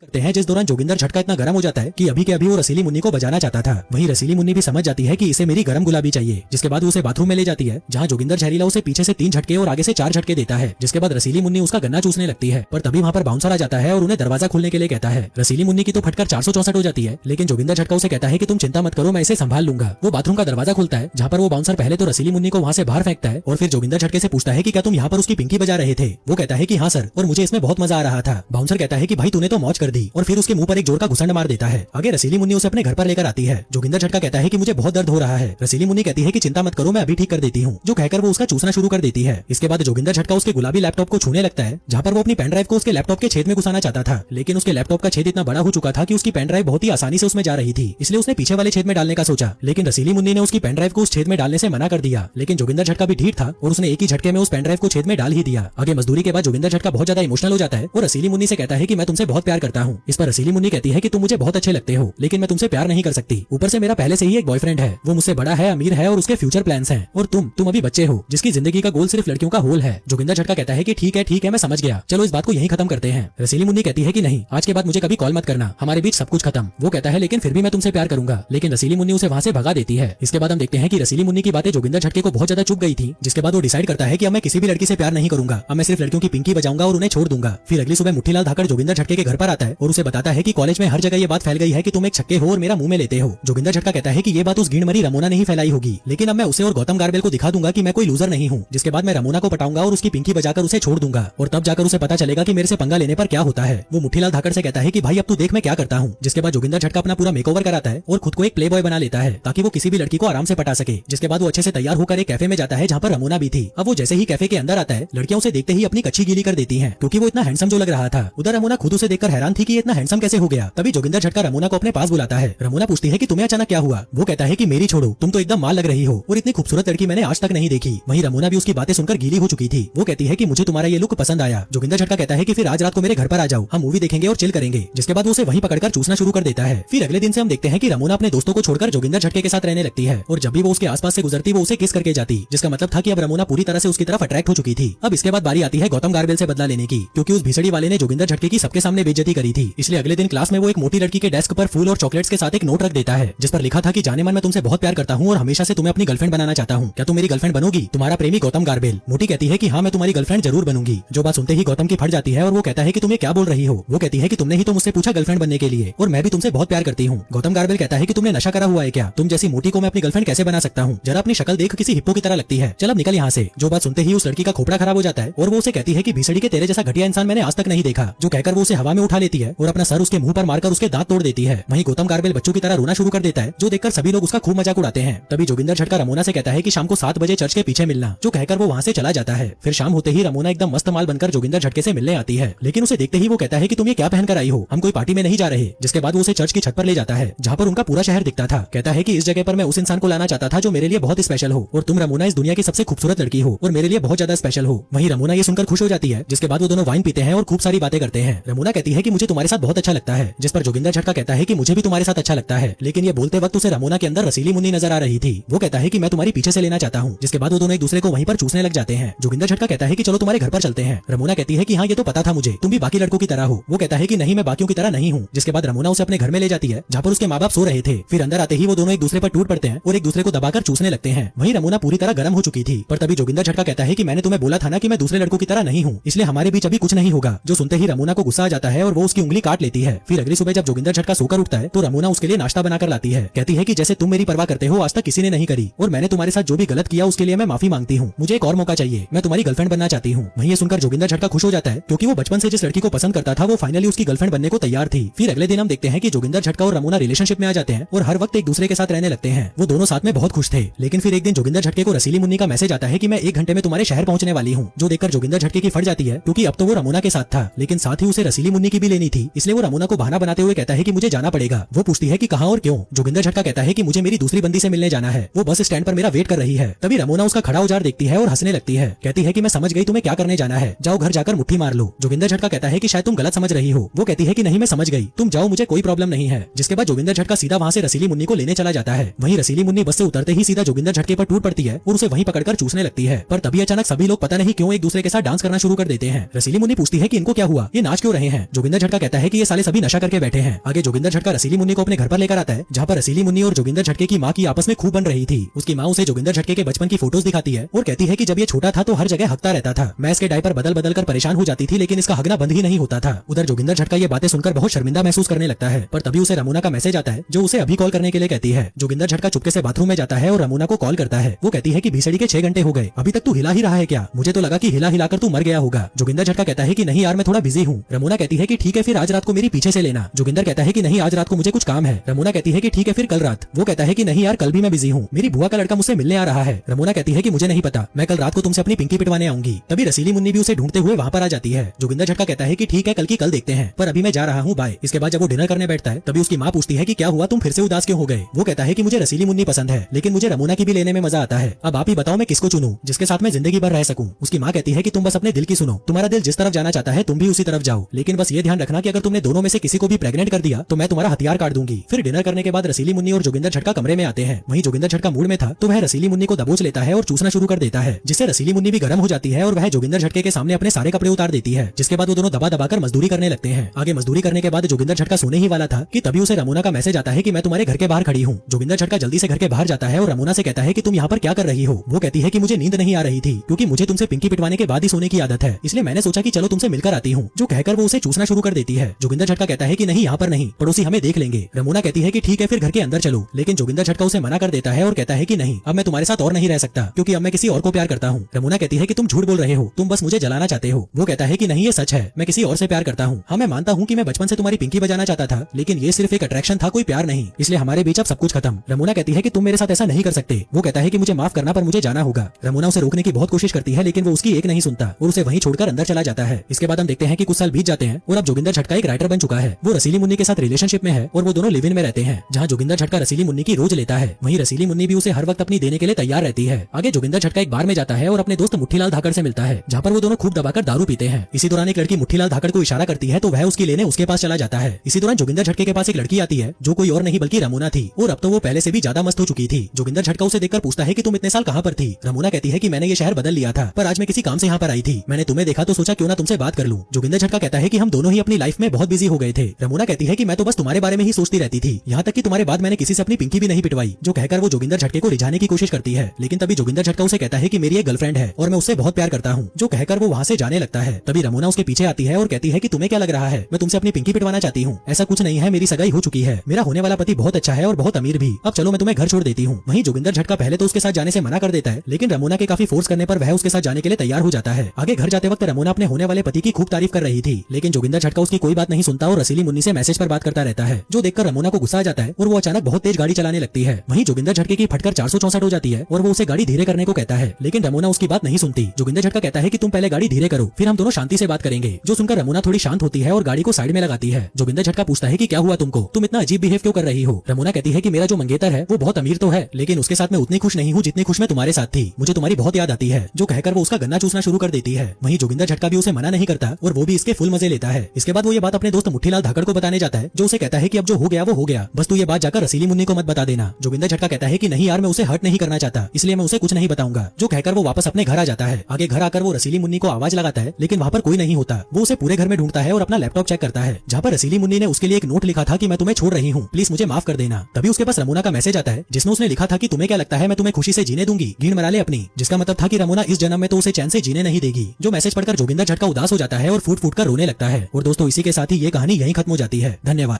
करते हैं जिस दौरान जोगिंदर झटका इतना गर्म हो जाता है कि अभी के अभी वो रसीली मुन्नी को बजाना चाहता था। वहीं रसीली मुन्नी भी समझ जाती है कि इसे मेरी गर्म गुलाबी चाहिए, जिसके बाद वो उसे बाथरूम में ले जाती है जहाँ जोगिंदर जहरीला उसे पीछे से 3 झटके और आगे से 4 झटके देता है, जिसके बाद रसीली मुन्नी उसका गन्ना चूसने लगती है। पर तभी वहाँ पर बाउंसर आ जाता है और उन्हें दरवाजा खोलने के लिए कहता है। रसीली मुन्नी की तो फटकर 464 हो जाती है, लेकिन जोगिंदर झटका उसे कहता है कि तुम चिंता मत करो, मैं इसे संभाल लूंगा। वो बाथरूम का दरवाजा खुलता है जहाँ पर वो बाउंसर पहले तो रसीली मुन्नी को वहाँ से बाहर फेंकता है और फिर जोगिंदर झटके से पूछता है कि क्या तुम यहाँ पर उसकी पिंकी बजा रहे थे। वो कहता है कि हाँ सर, और मुझे इसमें बहुत मजा आ रहा था। बाउंसर कहता है कि भाई तूने तो मौज कर दी, और फिर उसके मुंह पर एक जोर का घुसंड मार देता है। आगे रसीली मुन्नी उसे अपने घर पर लेकर आती है। जोगिंदर झटका कहता है कि मुझे बहुत दर्द हो रहा है। रसीली मुन्नी कहती है कि चिंता मत करो, मैं अभी ठीक कर देती हूँ, जो कहकर वो उसका चूसना शुरू कर देती है। इसके बाद जोगिंदर झटका उसके गुलाबी लैपटॉप को छूने लगता है जहाँ पर वो अपनी पेन ड्राइव को उसके लैपटॉप के छेद में घुसाना चाहता था, लेकिन उसके लैपटॉप का छेद इतना बड़ा हो चुका था कि उसकी पेन ड्राइव बहुत ही आसानी से उसमें जा रही थी, इसलिए उसने पीछे वाले छेद में डालने का सोचा। लेकिन रसीली मुन्नी ने उसकी पेन ड्राइव को उस छेद में डालने से मना कर दिया। लेकिन जोगिंदर झटका भी ढीठ था और उसने एक ही झटके में उस पेन ड्राइव को छेद में डाल ही दिया। आगे मजदूरी के बाद जोगिंदर झटका बहुत ज्यादा इमोशनल हो जाता है और रसीली मुन्नी से कहता है कि मैं तुमसे बहुत प्यार करता हूँ। इस पर रसीली मुन्नी कहती है कि तुम मुझे बहुत अच्छे लगते हो, लेकिन मैं तुमसे प्यार नहीं कर सकती। ऊपर से मेरा पहले से ही एक बॉयफ्रेंड है, वो मुझसे बड़ा है, अमीर है और उसके फ्यूचर प्लान्स हैं, और तुम अभी बच्चे हो जिसकी जिंदगी का गोल सिर्फ लड़कियों का होल है। जोगिंदर झटका कहता है कि ठीक है मैं समझ गया, चलो इस बात को यहीं खत्म करते हैं। रसीली मुन्नी कहती है कि नहीं, आज के बाद मुझे कभी कॉल मत करना, हमारे बीच सब कुछ खत्म। वो कहता है लेकिन फिर भी मैं तुमसे प्यार करूंगा, लेकिन रसीली मुन्नी उसे वहाँ से भगा देती है। इसके बाद हम देखते हैं कि रसीली मुन्नी की बातें जोगिंदर झटके को बहुत ज्यादा चुभ गई थी, जिसके बाद वो डिसाइड करता है कि अब मैं किसी भी लड़की से प्यार नहीं करूंगा, अब मैं सिर्फ लड़कियों की पिंकी बजाऊंगा और उन्हें छोड़ दूंगा। फिर अगली सुबह मुट्ठीलाल धाकड़ जोगिंदर झटके के घर पर आता है और उसे बताता है कि कॉलेज में हर जगह ये बात फैल गई है कि तुम एक छक्के हो और मेरा मुंह में लेते हो। जोगिंदर झटका कहता है कि ये बात उस गीण मरी रमोना ने ही फैलाई होगी, लेकिन अब मैं उसे और गौतम गार्बेल को दिखा दूंगा कि मैं कोई लूजर नहीं हूँ, जिसके बाद मैं रमोना को पटाऊंगा और उसकी पिंकी बजाकर उसे छोड़ दूंगा, और तब जाकर उसे पता चलेगा कि मेरे से पंगा लेने पर क्या होता है। वो मुट्ठीलाल धाकड़ से कहता है कि भाई अब तू देख मैं क्या करता हूँ। जिसके बाद जोगिंदर झटका अपना पूरा मेकओवर कराता है और खुद को एक प्लेबॉय बना लेता है ताकि वो किसी भी लड़की को आराम से पटा सके। जिसके बाद वो अच्छे से तैयार होकर एक कैफे में जाता है जहाँ पर रमोना भी थी। अब वो जैसे ही कैफे के अंदर आता है, लड़कियां उसे देखते ही अपनी कच्ची गीली कर देती हैं, क्योंकि वो इतना हैंडसम जो लग रहा था। उधर रमोना खुद उसे देखकर हैरान थी कि ये इतना हैंडसम कैसे हो गया। तभी जोगिंदर झटका रमोना को अपने पास बुलाता है। रमोना पूछती है कि तुम्हें अचानक क्या हुआ। वो कहता है कि मेरी छोड़ो, तुम तो एकदम माल लग रही हो और इतनी खूबसूरत लड़की मैंने आज तक नहीं देखी। वहीं रमोना भी उसकी बातें सुनकर गीली हो चुकी थी। वो कहती है कि मुझे तुम्हारा ये लुक पसंद आया। जोगिंदर झटका कहता है कि फिर आज रात को मेरे घर पर आ जाओ, हम मूवी देखेंगे और चिल करेंगे। जिसके बाद वो उसे वहीं पकड़कर चूसना शुरू कर देता है। फिर अगले दिन से हम देखते हैं कि रमोना अपने दोस्तों को छोड़कर जोगिंदर झटके के साथ रहने लगती है, और जब भी वो उसके आसपास से गुजरती वो उसे किस करके जाती, जिसका मतलब था कि अब रमोना पूरी तरह से उसकी तरफ अट्रैक्ट हो चुकी थी। अब इसके बाद बारी आती है गौतम गार्बेल से बदला लेने की, क्योंकि उस भिसड़ी वाले ने जोगिंदर झटके की सबके सामने बेइज्जती करी थी। इसलिए अगले दिन क्लास में वो एक मोटी लड़की के डेस्क पर फूल और चॉकलेट्स के साथ एक नोट रख देता है, जिस पर लिखा था कि जाने मन मैं तुमसे बहुत प्यार करता हूँ और हमेशा से तुम्हें अपनी गर्लफ्रेंड बनाना चाहता हूँ, क्या तुम मेरी गर्लफ्रेंड बनोगी? तुम्हारा प्रेमी गौतम गार्बेल। मोटी कहती है कि हाँ मैं तुम्हारी गर्लफ्रेंड जरूर बनूंगी। जो बात सुनते ही गौतम की फट जाती है और वो कहता है कि तुम ये क्या बोल रही हो। वो कहती है कि तुमने ही तो मुझसे पूछा गर्लफ्रेंड बनने के लिए, और मैं भी तुमसे बहुत प्यार करती हूँ। गौतम गार्बेल कहता है कि तुमने नशा करा हुआ है क्या? तुम जैसी मोटी को मैं अपनी गर्लफ्रेंड कैसे बना सकता हूँ? जरा अपनी शक्ल देख, किसी हिप्पो की तरह लगती है, चल अब निकल यहाँ से। जो बात सुनते ही उस लड़की का खोपड़ा खराब हो जाता है और वो उसे कहती है कि भीसड़ी के तेरे जैसा घटिया इंसान मैंने आज तक नहीं देखा। जो कहकर वो उसे हवा में उठा लेती है और अपना सर उसके मुंह पर मारकर उसके दांत तोड़ देती है। वहीं गौतम गार्बेल बच्चों की तरह रोना शुरू कर देता है, जो देखकर सभी लोग उसका खूब मजाक उड़ाते हैं। तभी जोगिंदर झटका रमोना से कहता है कि शाम को 7 बजे चर्च के पीछे मिलना, जो कहकर वो वहाँ से चला जाता है। फिर शाम होते ही रमोना एकदम मस्त माल बनकर जोगिंदर झटके से मिलने आती है, लेकिन उसे देखते ही वो कहता है कि तुम ये क्या पहन कर आई हो, हम कोई पार्टी में नहीं जा रहे। जिसके बाद वो उसे चर्च की छत पर ले जाता है जहाँ पर उनका पूरा शहर दिखता था। कहता है कि इस जगह पर मैं उस इंसान को लाना चाहता था जो मेरे लिए बहुत स्पेशल हो, और तुम रमोना इस दुनिया की सबसे खूबसूरत लड़की हो और मेरे लिए बहुत ज्यादा स्पेशल हो। वहीं रमोना ये सुनकर खुश हो जाती है। जिसके बाद वो दोनों वाइन पीते हैं और खूब सारी बातें करते हैं। रमोना कहती है कि मुझे तुम्हारे साथ बहुत अच्छा लगता है, जिस पर जोगिंदर झटका कहता है कि मुझे भी तुम्हारे साथ अच्छा लगता है, लेकिन ये बोलते वक्त उसे रमोना के अंदर रसीली मुन्नी नजर आ रही थी। वो कहता है कि मैं तुम्हारी पीछे से लेना चाहता हूँ। जिसके बाद वो दोनों एक दूसरे को वहीं पर चूसने लग जाते हैं। जोगिंदर झटका कहता है कि चलो तुम्हारे घर पर चलते हैं। रमोना कहती है कि हाँ ये तो पता था मुझे, तुम भी बाकी लड़कों की तरह हो। वो कहता है कि नहीं मैं बाकियों की तरह नहीं हूँ। जिसके बाद रमोना उसे अपने घर में ले जाती है जहाँ पर उसके माँ बाप सो रहे थे। फिर अंदर आते ही वो दोनों एक दूसरे पर टूट पड़ते हैं और एक दूसरे को दबाकर चूसने लगते हैं। वहीं रमोना पूरी तरह गर्म हो चुकी थी, पर तभी जोगिंदर झटका कहता है कि मैंने तुम्हें बोला था ना कि मैं दूसरे लड़कों की तरह नहीं हूँ, इसलिए हमारे बीच अभी कुछ नहीं होगा। जो सुनते ही रमोना को गुस्सा आ जाता है और वो उसकी उंगली काट लेती है। फिर अगली सुबह जब जोगिंदर झटका सोकर उठता है तो रमोना उसके लिए नाश्ता बनाकर लाती है। कहती है कि जैसे तुम मेरी परवाह करते हो आज तक किसी ने नहीं करी, और मैंने तुम्हारे साथ जो भी गलत किया उसके लिए मैं माफी मांगती हूँ। मुझे एक और मौका चाहिए, मैं तुम्हारी गर्लफ्रेंड बनना चाहती हूँ। वहीं ये सुनकर जोगिंदर झटका खुश हो जाता है, क्योंकि वो बचपन से जिस लड़की को पसंद करता था वो फाइनली उसकी गर्लफ्रेंड बनने को तैयार थी। फिर अगले दिन हम देखते हैं कि जोगिंदर झटका और रमोना रिलेशनशिप में आ जाते हैं और हर वक्त एक दूसरे के साथ रहने लगते हैं। वो दोनों साथ में बहुत खुश थे। लेकिन फिर एक दिन जोगिंदर झटके को रसीली मुन्नी का मैसेज आता है कि मैं 1 घंटे में तुम्हारे शहर पहुंचने वाली हूँ। जो देखकर जोगिंदर झटके की फट जाती है, क्योंकि अब तो वो रमोना के साथ था, लेकिन साथ ही उसे रसीली मुन्नी की भी लेनी थी। इसलिए वो रमोना को बहाना बनाते हुए कहता है कि मुझे जाना पड़ेगा। वो पूछती है कि कहाँ और क्यों। जोगिंदर झटका कहता है कि मुझे मेरी दूसरी बंदी से मिलने जाना है, वो बस स्टैंड पर मेरा वेट कर रही है। तभी रमोना उसका खड़ा औजार देखती है और हंसने लगती है। कहती है कि मैं समझ गई तुम्हें क्या करने जाना है, जाओ घर जाकर मुट्ठी मार लो। जोगिंदर झटका कहता है कि शायद तुम गलत समझ रही हो। वो कहती है कि नहीं मैं समझ गई, तुम जाओ मुझे कोई प्रॉब्लम नहीं है। जिसके बाद जोगिंदर झटका सीधा वहाँ से रसीली मुन्नी को लेने चला जाता है। वहीं रसीली मुन्नी बस से उतरते ही सीधा जोगिंदर झटके पर टूट पड़ती है और उसे वहीं पकड़कर चूसने लगती है। पर तभी अचानक सभी लोग पता नहीं क्यों एक दूसरे के साथ डांस करना शुरू कर देते हैं। रसीली मुन्नी पूछती है कि इनको क्या हुआ, ये नाच क्यों रहे हैं। जोगिंदर झटका झटका कहता है कि ये साले सभी नशा करके बैठे हैं। आगे जोगिंदर झटका रसीली मुन्नी को अपने घर पर लेकर आता है, जहाँ पर रसीली मुन्नी और जोगिंदर झटके की माँ की आपस में खूब बन रही थी। उसकी माँ उसे जोगिंदर झटके के बचपन की फोटोज दिखाती है और कहती है कि जब ये छोटा था तो हर जगह हकता रहता था। मैं इसके डायपर बदल बदल कर परेशान हो जाती थी, लेकिन इसका हगना बंद ही नहीं होता था। उधर जोगिंदर झटका ये बातें सुनकर बहुत शर्मिंदा महसूस करने लगता है, पर तभी उसे रमोना का मैसेज आता है जो उसे अभी कॉल करने के लिए कहती है। जोगिंदर झटका चुपके से बाथरूम में जाता है और रमोना को कॉल करता है। वो कहती है कि भीसड़ी के 6 घंटे हो गए, अभी तक तू हिला ही रहा है क्या? मुझे तो लगा कि हिला हिलाकर तू मर गया होगा। जोगिंदर झटका कहता है कि नहीं यार, मैं थोड़ा बिजी हूँ। रमोना कहती है कि ठीक है फिर आज रात को मेरी पीछे से लेना। जोगिंदर कहता है कि नहीं आज रात को मुझे कुछ काम है। रमोना कहती है कि ठीक है फिर कल रात। वो कहता है कि नहीं यार कल भी मैं बिजी हूँ, मेरी बुआ का लड़का मुझसे मिलने आ रहा है। रमोना कहती है कि मुझे नहीं पता, मैं कल रात को तुमसे अपनी पिंकी पिटवाने आऊंगी। तभी रसीली मुन्नी भी उसे ढूंढते हुए वहाँ पर आ जाती है। जोगिंदर झटका कहता है कि ठीक है कल की कल देखते हैं, पर अभी मैं जा रहा हूँ, बाय। इसके बाद जब वो डिनर करने बैठता है तभी उसकी माँ पूछती है कि क्या हुआ, तुम फिर से उदास क्यों हो गए? वो कहता है कि मुझे रसीली मुन्नी पसंद है, लेकिन मुझे रमोना की भी लेने में मजा आता है। अब आप ही बताओ मैं किसको चुनूं, जिसके साथ मैं जिंदगी भर रह सकूं। उसकी माँ कहती है कि तुम बस अपने दिल की सुनो, तुम्हारा दिल जिस तरफ जाना चाहता है तुम भी उसी तरफ जाओ, लेकिन बस ये ध्यान रखना कि अगर तुमने दोनों में से किसी को भी प्रेग्नेंट कर दिया तो मैं तुम्हारा हथियार काट दूंगी। फिर डिनर करने के बाद रसीली मुन्नी और जोगिंदर झटका कमरे में आते हैं। वहीं जोगिंदर झटका मूड में था तो वह रसीली मुन्नी को दबोच लेता है और चूसना शुरू कर देता है, जिससे रसीली मुन्नी भी गर्म हो जाती है और वह जोगिंदर झटके के सामने अपने सारे कपड़े उतार देती है, जिसके बाद वो दोनों दबा दबाकर मजदूरी करने लगते हैं। आगे मजदूरी करने के बाद जोगिंदर झटका सोने ही वाला था कि तभी उसे रमोना का मैसेज आता है कि मैं तुम्हारे घर के बाहर खड़ी हूँ। जोगिंदर झटका जल्दी से घर के बाहर जाता है और रमोना से कहता है कि तुम यहाँ पर क्या कर रही हो? वो कहती है कि मुझे नींद नहीं आ रही थी क्योंकि मुझे तुमसे पिंकी पिटवाने के बाद ही सोने की आदत है, इसलिए मैंने सोचा कि चलो तुमसे मिलकर आती हूँ। जो कहकर वो उसे चूसना शुरू कर देती है। जोगिंदर झटका कहता है कि नहीं यहाँ पर नहीं, पड़ोसी हमें देख लेंगे। रमोना कहती है कि ठीक है फिर घर के अंदर चलो, लेकिन जोगिंदर झटका उसे मना कर देता है और कहता है कि नहीं अब मैं तुम्हारे साथ और नहीं रह सकता क्योंकि अब मैं किसी और को प्यार करता हूँ। रमोना कहती है कि तुम झूठ बोल रहे हो, तुम बस मुझे जलाना चाहते हो। वो कहता है कि नहीं ये सच है, मैं किसी और से प्यार करता हूँ। हाँ मैं मानता हूँ कि मैं बचपन से तुम्हारी पिंकी बजाना चाहता था, लेकिन ये सिर्फ एक अट्रैक्शन था, कोई प्यार नहीं, इसलिए हमारे बीच अब सब कुछ खत्म। रमोना कहती है कि तुम मेरे साथ ऐसा नहीं कर सकते। वो कहता है कि मुझे माफ करना पर मुझे जाना होगा। रमोना उसे रोकने की बहुत कोशिश करती है, लेकिन वो उसकी एक नहीं सुनता और उसे वहीं छोड़कर अंदर चला जाता है। इसके बाद हम देखते हैं कि कुछ साल बीत जाते हैं और अब जोगिंदर झटका एक राइटर बन चुका है। वो रसीली मुन्नी के साथ रिलेशनशिप में है और वो दोनों लिव इन में रहते हैं, जहाँ जोगिंदर झटका रसीली मुन्नी की रोज लेता है, वहीं रसीली मुन्नी भी उसे हर वक्त अपनी देने के लिए तैयार रहती है। आगे जोगिंदर झटका एक बार में जाता है और अपने दोस्त मुट्ठीलाल धाकड़ से मिलता है, जहाँ पर वो दोनों खूब दबाकर दारू पीते हैं। इसी दौरान एक लड़की मुट्ठीलाल धाकड़ को इशारा करती है तो वह उसकी लेने उसके पास चला जाता है। इसी दौरान जोगिंदर झटके के पास एक लड़की आती है जो कोई और नहीं बल्कि रमोना थी और अब तो वो पहले से भी ज्यादा मस्त हो चुकी थी। जोगिंदर झटका उसे देखकर पूछता है कि तुम इतने साल कहाँ पर थी? रमोना कहती है कि मैंने ये शहर बदल लिया था, पर आज मैं किसी काम से यहाँ पर आई थी। मैंने तुम्हें देखा तो सोचा क्यों ना तुमसे बात कर लूं। जोगिंदर झटका कहता है कि हम दोनों ही अपनी लाइफ में बहुत बिजी हो गए थे। रमोना कहती है कि मैं तो बस तुम्हारे बारे में ही सोचती रहती थी, यहाँ तक कि तुम्हारे बाद मैंने किसी से अपनी पिंकी भी नहीं पिटवाई। जो कहकर वो जोगिंदर झटके को रिझाने की कोशिश करती है, लेकिन तभी जोगिंदर झटका उसे कहता है कि मेरी एक गर्लफ्रेंड है और मैं उससे बहुत प्यार करता हूँ। जो कहकर वो वहाँ से जाने लगता है। तभी रमोना उसके पीछे आती है और कहती है कि तुम्हें क्या लग रहा है मैं तुमसे अपनी पिंकी पिटवाना चाहती हूँ? ऐसा कुछ नहीं है, मेरी सगाई हो चुकी है, मेरा होने वाला पति बहुत अच्छा है और बहुत अमीर भी। अब चलो मैं तुम्हें घर छोड़ देती हूँ। वहीं जोगिंदर झटका पहले तो उसके साथ जाने से मना कर देता है, लेकिन रमोना के काफी फोर्स करने पर वह उसके साथ जाने के लिए तैयार हो जाता है। आगे घर जाते वक्त रमोना अपने होने वाले पति की खूब तारीफ कर रही थी, लेकिन जोगिंदर झटका उसकी कोई बात नहीं सुनता और रसीली मुन्नी से मैसेज पर बात करता रहता है, जो देखकर रमोना को गुस्सा आ जाता है और वो अचानक बहुत तेज गाड़ी चलाने लगती है। वहीं जोगिंदर झटके की फटकर 464 हो जाती है और वो उसे गाड़ी धीरे करने को कहता है, लेकिन रमोना उसकी बात नहीं सुनती। जोगिंदर झटका कहता है कि तुम पहले गाड़ी धीरे करो, फिर हम दोनों शांति से बात करेंगे। जो सुनकर रमोना थोड़ी शांत होती है और गाड़ी को साइड में लगाती है। जोगिंदर झटका पूछता है कि क्या हुआ तुमको, तुम इतना अजीब बिहेव क्यों कर रही हो? रमोना कहती है कि मेरा जो मंगेतर है वो बहुत अमीर तो है, लेकिन उसके साथ मैं उतनी खुश नहीं हूँ जितनी खुश मैं तुम्हारे साथ थी। मुझे तुम्हारी बहुत याद आती है। जो कहकर वो उसका गन्ना चूसना शुरू कर देती है। वहीं जोगिंदर झटका भी उसे मना नहीं करता और वो भी इसके फुल मजे लेता है। इसके बाद वो ये बात अपने दोस्त मुट्ठीलाल धाकड़ को बताने जाता है, जो उसे कहता है कि अब जो हो गया वो हो गया, बस तू ये बात जाकर रसीली मुन्नी को मत बता देना। जोगिंदर झटका कहता है कि नहीं यार मैं उसे हर्ट नहीं करना चाहता, इसलिए मैं उसे कुछ नहीं बताऊंगा। जो कहकर वो वापस अपने घर आ जाता है। आगे घर आकर वो रसीली मुन्नी को आवाज लगाता है, लेकिन वहाँ पर कोई नहीं होता। वो उसे पूरे घर में ढूंढता है और अपना लैपटॉप चेक करता है, जहाँ पर रसीली मुन्नी ने उसके लिए एक नोट लिखा था कि मैं तुम्हें छोड़ रही हूँ, प्लीज मुझे माफ कर देना। तभी उसके पास रमोना का मैसेज आता है, जिसमें उसने लिखा था कि तुम्हें क्या लगता है मैं तुम्हें खुशी से जीने दूंगी, गीण मरा ले अपनी। जिसका मतलब था कि रमोना इस जन्म में तो उसे चैन से जीने नहीं देगी। जो मैसेज पढ़कर जोगिंदर झटका उदास हो जाता है और फूट फूट कर रोने लगता है। और दोस्तों इसी के साथ ही ये कहानी यहीं खत्म हो जाती है। धन्यवाद।